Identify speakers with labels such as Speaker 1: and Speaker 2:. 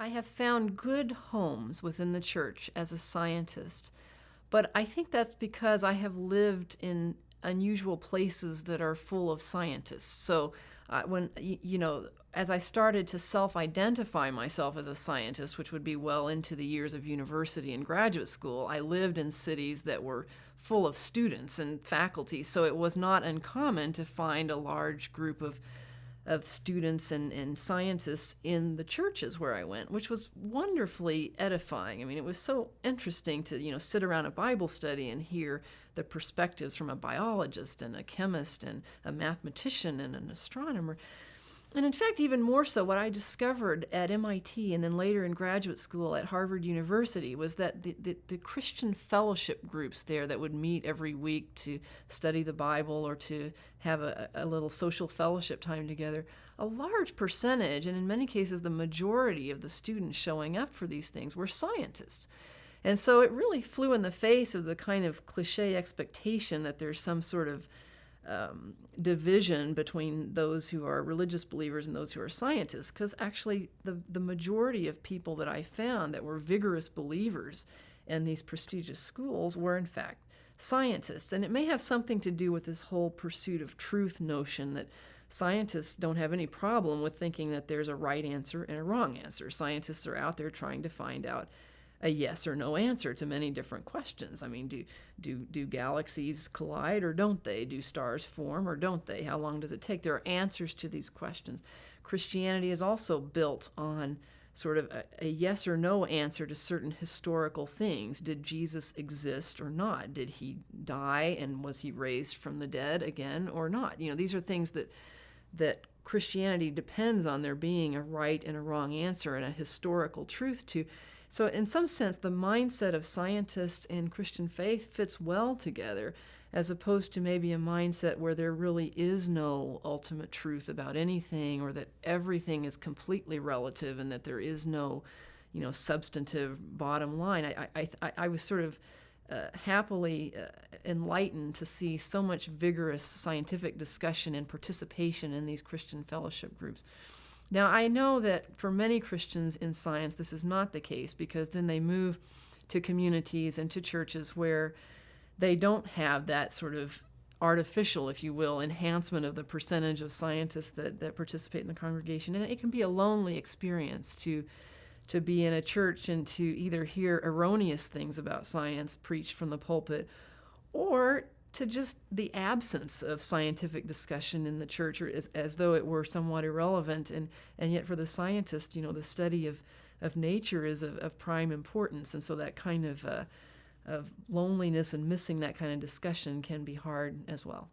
Speaker 1: I have found good homes within the church as a scientist, but I think that's because I have lived in unusual places that are full of scientists. So as I started to self-identify myself as a scientist, which would be well into the years of university and graduate school, I lived in cities that were full of students and faculty, so it was not uncommon to find a large group of students and scientists in the churches where I went, which was wonderfully edifying. I mean, it was so interesting to, sit around a Bible study and hear the perspectives from a biologist and a chemist and a mathematician and an astronomer. And in fact, even more so, what I discovered at MIT and then later in graduate school at Harvard University was that the Christian fellowship groups there that would meet every week to study the Bible or to have a little social fellowship time together, a large percentage, and in many cases the majority of the students showing up for these things were scientists. And so it really flew in the face of the kind of cliche expectation that there's some sort of division between those who are religious believers and those who are scientists, because actually the majority of people that I found that were vigorous believers in these prestigious schools were in fact scientists. And it may have something to do with this whole pursuit of truth notion that scientists don't have any problem with thinking that there's a right answer and a wrong answer. Scientists are out there trying to find out a yes or no answer to many different questions. I mean, do galaxies collide or don't they? Do stars form or don't they? How long does it take? There are answers to these questions. Christianity is also built on sort of a yes or no answer to certain historical things. Did Jesus exist or not? Did he die and was he raised from the dead again or not? These are things that Christianity depends on there being a right and a wrong answer and a historical truth to. So in some sense, the mindset of scientists and Christian faith fits well together, as opposed to maybe a mindset where there really is no ultimate truth about anything, or that everything is completely relative and that there is no, substantive bottom line. I was sort of happily enlightened to see so much vigorous scientific discussion and participation in these Christian fellowship groups. Now, I know that for many Christians in science, this is not the case, because then they move to communities and to churches where they don't have that sort of artificial, if you will, enhancement of the percentage of scientists that participate in the congregation. And it can be a lonely experience to be in a church and to either hear erroneous things about science preached from the pulpit, or to just the absence of scientific discussion in the church, or as though it were somewhat irrelevant. And yet for the scientist, the study of nature is of prime importance. And so that kind of loneliness and missing that kind of discussion can be hard as well.